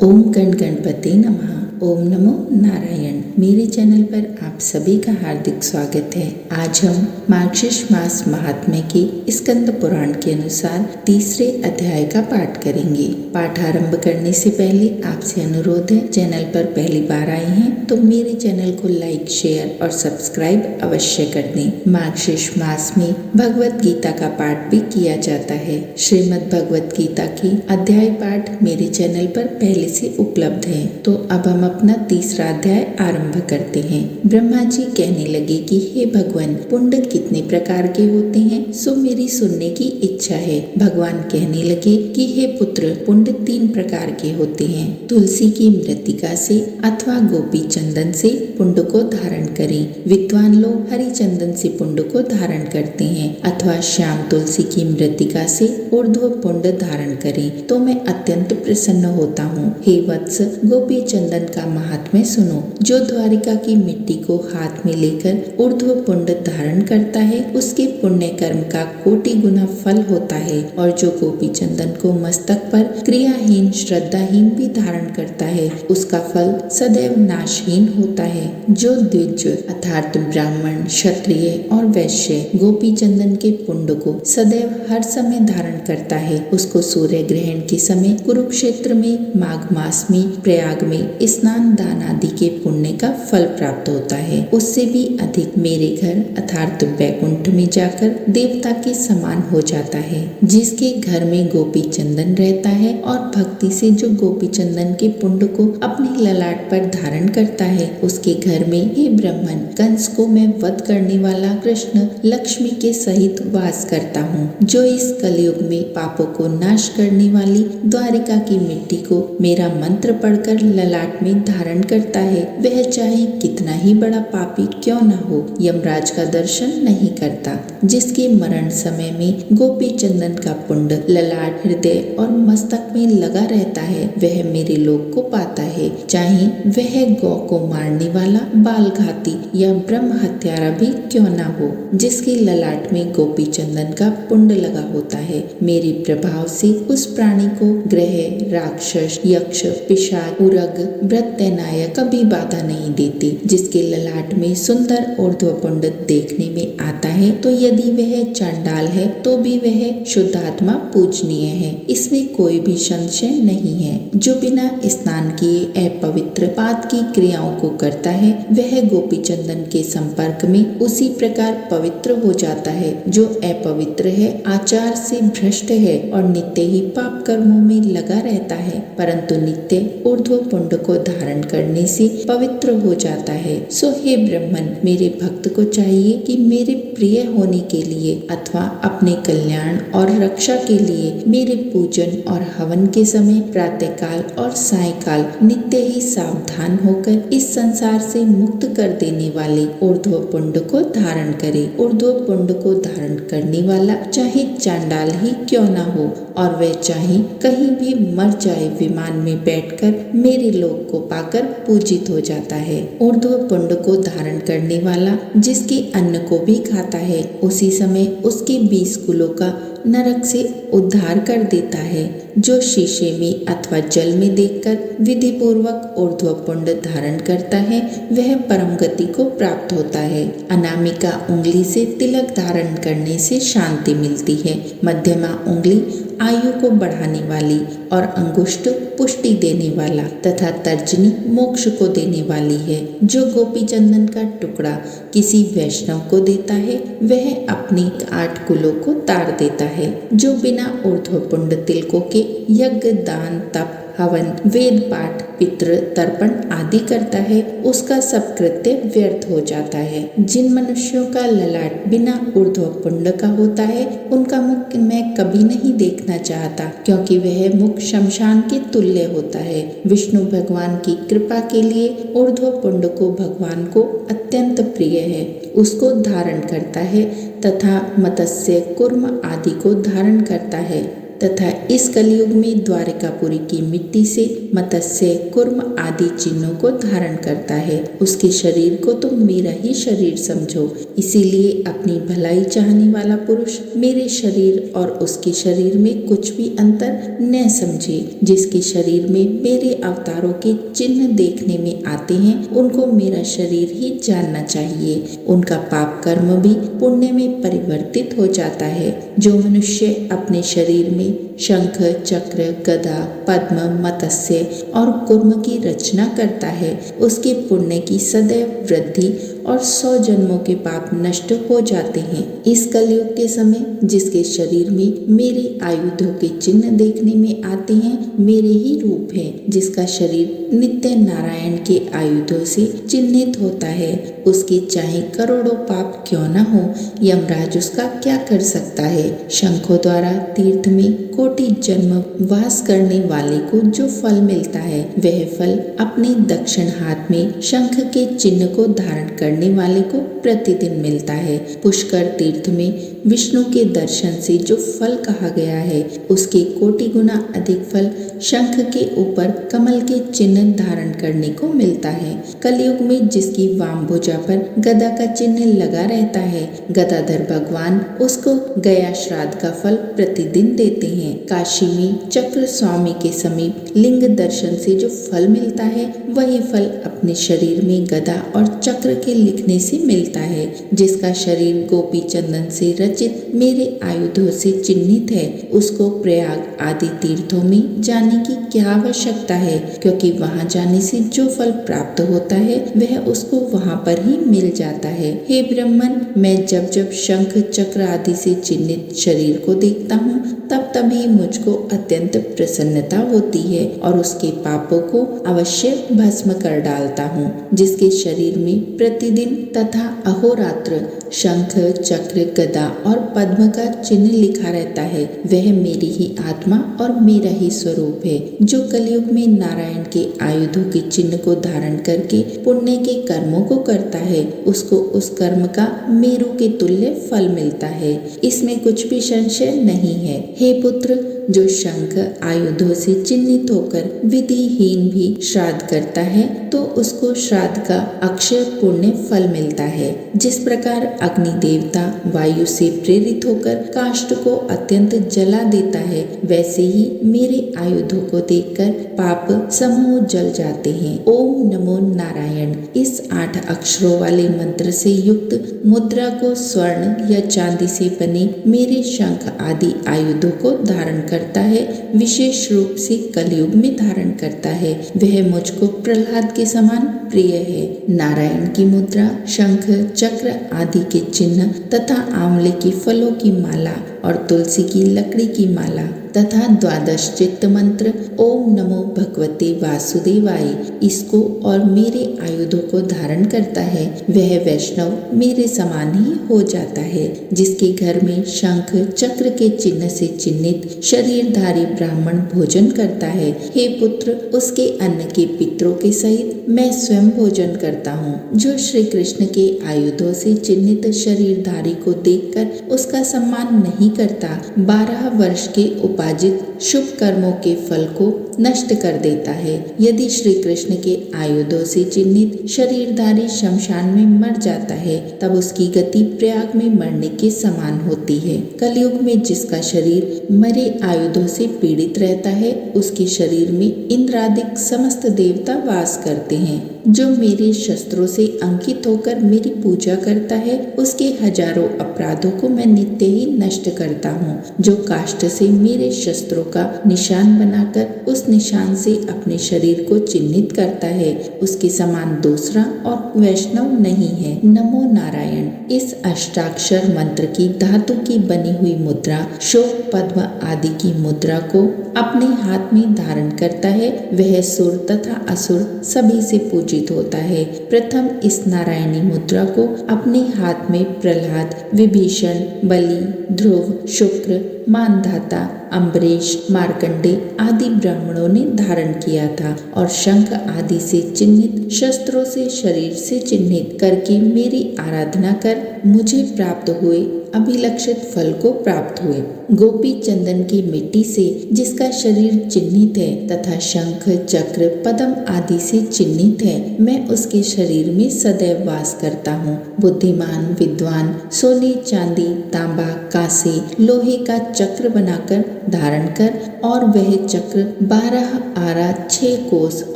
ओम गण गणपति नमः। ओम नमो नारायण। मेरे चैनल पर आप सभी का हार्दिक स्वागत है। आज हम मार्गशीर्ष मास महात्म्य की स्कंद पुराण के अनुसार तीसरे अध्याय का पाठ करेंगे। पाठ आरंभ करने से पहले आपसे अनुरोध है, चैनल पर पहली बार आए हैं तो मेरे चैनल को लाइक, शेयर और सब्सक्राइब अवश्य कर दें। मार्गशीर्ष मास में भगवत गीता का पाठ भी किया जाता है। श्रीमद् भगवत गीता की अध्याय पाठ मेरे चैनल पर पहले से उपलब्ध है। तो अब हम अपना तीसरा अध्याय आरंभ करते हैं। ब्रह्मा जी कहने लगे कि हे भगवान, पुण्य कितने प्रकार के होते हैं, सो मेरी सुनने की इच्छा है। भगवान कहने लगे कि हे पुत्र, पुण्य 3 प्रकार के होते हैं। तुलसी की मृत्तिका से अथवा गोपी चंदन से पुण्य को धारण करें। विद्वान लोग हरि चंदन से पुण्य को धारण करते हैं अथवा श्याम तुलसी की मृत्तिका से ऊर्ध्व पुण्य धारण करें तो मैं अत्यंत प्रसन्न होता हूँ। हे वत्स, गोपी चंदन का महात्म्य सुनो। जो द्वारिका की मिट्टी को हाथ में लेकर ऊर्ध्व पुण्य धारण करता है, उसके पुण्य कर्म का कोटि गुना फल होता है। और जो गोपी चंदन को मस्तक पर क्रियाहीन श्रद्धाहीन भी धारण करता है, उसका फल सदैव नाशहीन होता है। जो द्विज अर्थात ब्राह्मण, क्षत्रिय और वैश्य गोपी चंदन के पुण्य को सदैव हर समय धारण करता है, उसको सूर्य ग्रहण के समय कुरुक्षेत्र में, माघ मास में, प्रयाग में स्नान दान आदि के पुण्य का फल प्राप्त होता है। उससे भी अधिक मेरे घर अर्थात वैकुंठ में जाकर देवता के समान हो जाता है। जिसके घर में गोपी चंदन रहता है और भक्ति से जो गोपी चंदन के पुण्य को अपने ललाट पर धारण करता है, उसके घर में हे ब्राह्मण, कंस को मैं वध करने वाला कृष्ण लक्ष्मी के सहित वास करता हूँ। जो इस कलयुग में पापों को नाश करने वाली द्वारिका की मिट्टी को मेरा मंत्र पढ़कर ललाट में धारण करता है, वह चाहे कितना ही बड़ा पापी क्यों न हो, यमराज का दर्शन नहीं करता। जिसके मरण समय में गोपी चंदन का पुण्य ललाट, हृदय और मस्तक में लगा रहता है, वह मेरे लोक को पाता है। चाहे वह गौ को मारने वाला बाल घाती या ब्रह्म हत्यारा भी क्यों न हो। जिसके ललाट में गोपी चंदन का पुण्य लगा होता है, मेरे प्रभाव से उस प्राणी को ग्रह, राक्षस, यक्ष, पिशाच, उरग, भृत्यनायक कभी बाधा नहीं देती। जिसके ललाट में सुंदर ऊर्ध्व पुण्य देखने में आता है, तो यदि वह चांडाल है तो भी वह शुद्धात्मा पूजनीय है, इसमें कोई भी संशय नहीं है। जो बिना स्नान किए अपवित्र पात की क्रियाओं को करता है, वह गोपी चंदन के संपर्क में उसी प्रकार पवित्र हो जाता है। जो अपवित्र है, आचार से भ्रष्ट है और नित्य ही पाप कर्मों में लगा रहता है, परंतु नित्य ऊर्ध्व पुण्य को धारण करने से पवित्र हो जाता है। सो हे ब्राह्मण, मेरे भक्त को चाहिए कि मेरे प्रिय होने के लिए अथवा अपने कल्याण और रक्षा के लिए मेरे पूजन और हवन के समय प्रातः काल और सायंकाल नित्य ही सावधान होकर इस संसार से मुक्त कर देने वाले ऊर्ध्व पुण्य को धारण करे। ऊर्ध्व पुण्य को धारण करने वाला चाहे चांडाल ही क्यों न हो और वह चाहे कहीं भी मर जाए, विमान में बैठकर मेरे लोक को पाकर पूजित हो जाता है। ऊर्ध्व पुण्य को धारण करने वाला जिसके अन्न को भी खाता है, उसी समय उसके 20 कुलों का नरक से उद्धार कर देता है। जो शीशे में अथवा जल में देखकर विधि पूर्वक ऊर्ध्व पुण्य धारण करता है, वह परम गति को प्राप्त होता है। अनामिका उंगली से तिलक धारण करने से शांति मिलती है। मध्यमा उंगली आयु को बढ़ाने वाली और अंगुष्ठ पुष्टि देने वाला तथा तर्जनी मोक्ष को देने वाली है। जो गोपी चंदन का टुकड़ा किसी वैष्णव को देता है, वह अपने 8 कुलों को तार देता है। जो बिना ऊर्ध्व पुण्य तिलकों के यज्ञ, दान, तप, हवन, वेद पाठ, पितृ तर्पण आदि करता है, उसका सब कृत्य व्यर्थ हो जाता है। जिन मनुष्यों का ललाट बिना ऊर्ध्व पुण्य का होता है, उनका मुख मैं कभी नहीं देखना चाहता, क्योंकि वह मुख शमशान के तुल्य होता है। विष्णु भगवान की कृपा के लिए ऊर्ध्व पुण्य को भगवान को अत्यंत प्रिय है, उसको धारण करता है तथा मत्स्य, कूर्म आदि को धारण करता है। तथा इस कलयुग में द्वारिकापुरी की मिट्टी से मत्स्य, कुर्म आदि चिन्हों को धारण करता है। उसके शरीर को तुम मेरा ही शरीर समझो। इसीलिए अपनी भलाई चाहने वाला पुरुष मेरे शरीर और उसके शरीर में कुछ भी अंतर न समझे। जिसके शरीर में मेरे अवतारों के चिन्ह देखने में आते हैं उनको मेरा शरीर ही जानना चाहिए। उनका पाप कर्म भी पुण्य में परिवर्तित हो जाता है। जो मनुष्य अपने शरीर में शंख, चक्र, गदा, पद्म, मत्स्य और कुर्म की रचना करता है उसके पुण्य की सदैव वृद्धि और 100 जन्मों के पाप नष्ट हो जाते हैं। इस कलयुग के समय जिसके शरीर में मेरे आयुधों के चिन्ह देखने में आते हैं मेरे ही रूप है। जिसका शरीर नित्य नारायण के आयुधों से चिन्हित होता है उसके चाहे करोड़ों पाप क्यों न हो, यमराज उसका क्या कर सकता है। शंखों द्वारा तीर्थ में कोटि जन्म वास करने वाले को जो फल मिलता है वह फल अपने दक्षिण हाथ में शंख के चिन्ह को धारण करने वाले को प्रतिदिन मिलता है। पुष्कर तीर्थ में विष्णु के दर्शन से जो फल कहा गया है उसके कोटि गुना अधिक फल शंख के ऊपर कमल के चिन्ह धारण करने को मिलता है। कलयुग में जिसकी वाम भुजा पर गदा का चिन्ह लगा रहता है गदाधर भगवान उसको गया श्राद्ध का फल प्रतिदिन देते हैं। काशी में चक्र स्वामी के समीप लिंग दर्शन से जो फल मिलता है वही फल अपने शरीर में गदा और चक्र के लिखने से मिलता है। जिसका शरीर गोपी चंदन से रचित मेरे आयुधों से चिन्हित है उसको प्रयाग आदि तीर्थों में जाने की क्या आवश्यकता है, क्योंकि वहां जाने से जो फल प्राप्त होता है वह उसको वहां पर ही मिल जाता है। हे ब्राह्मण, मैं जब जब शंख, चक्र आदि से चिन्हित शरीर को देखता हूँ तब तभी मुझको अत्यंत प्रसन्नता होती है और उसके पापों को अवश्य भस्म कर डालता हूँ। जिसके शरीर में प्रतिदिन तथा अहोरात्र शंख, चक्र, गदा और पद्म का चिन्ह लिखा रहता है वह मेरी ही आत्मा और मेरा ही स्वरूप है। जो कलयुग में नारायण के आयुधों के चिन्ह को धारण करके पुण्य के कर्मों को करता है उसको उस कर्म का मेरु के तुल्य फल मिलता है। इसमें कुछ भी संशय नहीं है। हे पुत्र, जो शंख आयुधों से चिन्हित होकर विधिहीन भी श्राद्ध करता है तो उसको श्राद्ध का अक्षय पुण्य फल मिलता है। जिस प्रकार अग्नि देवता वायु से प्रेरित होकर काष्ठ को अत्यंत जला देता है वैसे ही मेरे आयुधों को देखकर पाप समूह जल जाते हैं। ओम नमो नारायण इस 8 अक्षरों वाले मंत्र से युक्त मुद्रा को स्वर्ण या चांदी से बने मेरे शंख आदि आयुधों को धारण करता है, विशेष रूप से कलयुग में धारण करता है, वह मुझको प्रहलाद के समान प्रिय है। नारायण की मुद्रा, शंख, चक्र आदि के चिन्ह तथा आंवले के फलों की माला और तुलसी की लकड़ी की माला तथा 12 चित्त मंत्र ओम नमो भगवते वासुदेवाय इसको और मेरे आयुधों को धारण करता है वह वैष्णव मेरे समान ही हो जाता है। जिसके घर में शंख, चक्र के चिन्ह से चिन्हित शरीरधारी ब्राह्मण भोजन करता है, हे पुत्र, उसके अन्न के पितरों के सहित मैं स्वयं भोजन करता हूँ। जो श्री कृष्ण के आयुधों से चिन्हित शरीरधारी को देखकर उसका सम्मान नहीं करता 12 वर्ष के उपार्जित शुभ कर्मों के फल को नष्ट कर देता है। यदि श्री कृष्ण के आयुधों से चिन्हित शरीरधारी शमशान में मर जाता है तब उसकी गति प्रयाग में मरने के समान होती है। कलयुग में जिसका शरीर मरे आयुधों से पीड़ित रहता है उसके शरीर में इंद्रादिक समस्त देवता वास करते हैं। जो मेरे शस्त्रों से अंकित होकर मेरी पूजा करता है उसके हजारों अपराधों को मैं नित्य ही नष्ट करता हूँ। जो काष्ठ से मेरे शस्त्रों का निशान बनाकर उस निशान से अपने शरीर को चिन्हित करता है उसके समान दूसरा और वैष्णव नहीं है। नमो नारायण इस अष्टाक्षर मंत्र की धातु की बनी हुई मुद्रा शोक, पद्म आदि की मुद्रा को अपने हाथ में धारण करता है वह सुर तथा असुर सभी से पूजित होता है। प्रथम इस नारायणी मुद्रा को अपने हाथ में प्रहलाद, विभीषण, बलि, ध्रुव, शुक्र, मानधाता, अम्बरीश, मार्कंडे आदि ब्राह्मणों ने धारण किया था और शंख आदि से चिन्हित शस्त्रों से शरीर से चिन्हित करके मेरी आराधना कर मुझे प्राप्त हुए अभिलक्षित फल को प्राप्त हुए। गोपी चंदन की मिट्टी से जिसका शरीर चिन्हित है तथा शंख चक्र पद्म आदि से चिन्हित है, मैं उसके शरीर में सदैव वास करता हूँ। बुद्धिमान विद्वान सोने चांदी तांबा कांसे लोहे का चक्र बनाकर धारण कर और वह चक्र 12 आरा 6 कोस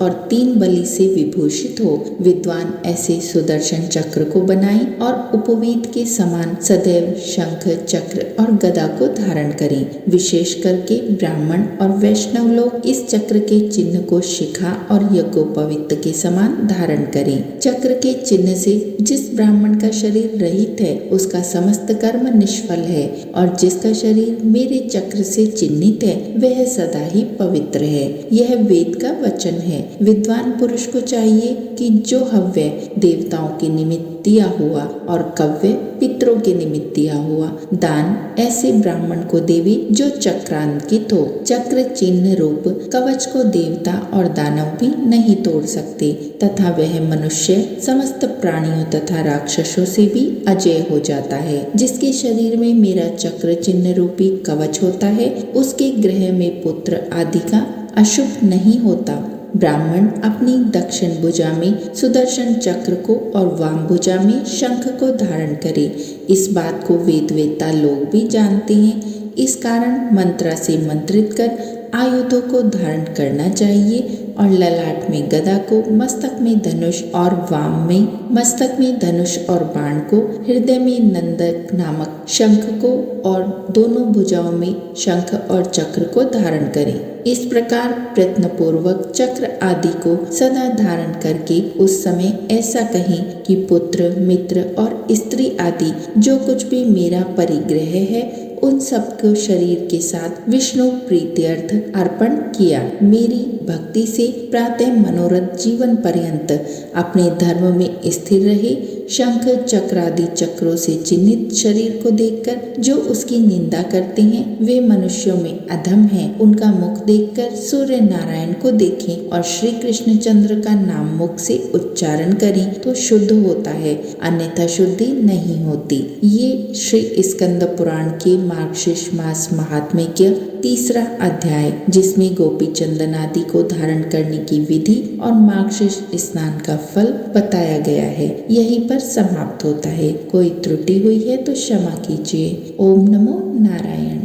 और 3 बलि से विभूषित हो। विद्वान ऐसे सुदर्शन चक्र को बनाए और उपवीत के समान सदैव शंख चक्र और गदा को धारण करें। विशेष करके ब्राह्मण और वैष्णव लोग इस चक्र के चिन्ह को शिखा और यज्ञोपवीत के समान धारण करें। चक्र के चिन्ह से जिस ब्राह्मण का शरीर रहित है उसका समस्त कर्म निष्फल है और जिसका शरीर मेरे चक्र से चिन्हित है वह सदा ही पवित्र है। यह वेद का वचन है। विद्वान पुरुष को चाहिए कि जो हव्य देवताओं के निमित्त दिया हुआ और कव्य पितरों के निमित्त दिया हुआ दान ऐसे ब्राह्मण को देवे जो चक्रांकित हो। चक्र चिन्ह रूप कवच को देवता और दानव भी नहीं तोड़ सकते तथा वह मनुष्य समस्त प्राणियों तथा राक्षसों से भी अजय हो जाता है। जिसके शरीर में मेरा चक्र चिन्ह रूपी कवच होता है उसके गृह में पुत्र आदि का अशुभ नहीं होता। ब्राह्मण अपनी दक्षिण भुजा में सुदर्शन चक्र को और वाम भुजा में शंख को धारण करे। इस बात को वेदवेत्ता लोग भी जानते हैं। इस कारण मंत्रा से मंत्रित कर आयुधों को धारण करना चाहिए और ललाट में गदा को, मस्तक में धनुष और वाम में मस्तक में धनुष और बाण को, हृदय में नंदक नामक शंख को और दोनों भुजाओं में शंख और चक्र को धारण करें। इस प्रकार प्रयत्न पूर्वक चक्र आदि को सदा धारण करके उस समय ऐसा कहें कि पुत्र मित्र और स्त्री आदि जो कुछ भी मेरा परिग्रह है उन सबको शरीर के साथ विष्णु प्रीत्यर्थ अर्पण किया। मेरी भक्ति से प्रातः मनोरथ जीवन पर्यंत अपने धर्म में स्थिर रहे। शंख चक्रादि चक्रों से चिन्हित शरीर को देखकर जो उसकी निंदा करते हैं वे मनुष्यों में अधम हैं। उनका मुख देखकर सूर्य नारायण को देखें और श्री कृष्ण चंद्र का नाम मुख से उच्चारण करें तो शुद्ध होता है, अन्यथा शुद्धि नहीं होती। ये श्री स्कंद पुराण के मार्गशीर्ष मास महात्म्य के 3रा अध्याय जिसमें गोपी चंदन आदि को धारण करने की विधि और मार्गशीर्ष स्नान का फल बताया गया है यहीं पर समाप्त होता है। कोई त्रुटि हुई है तो क्षमा कीजिए। ओम नमो नारायण।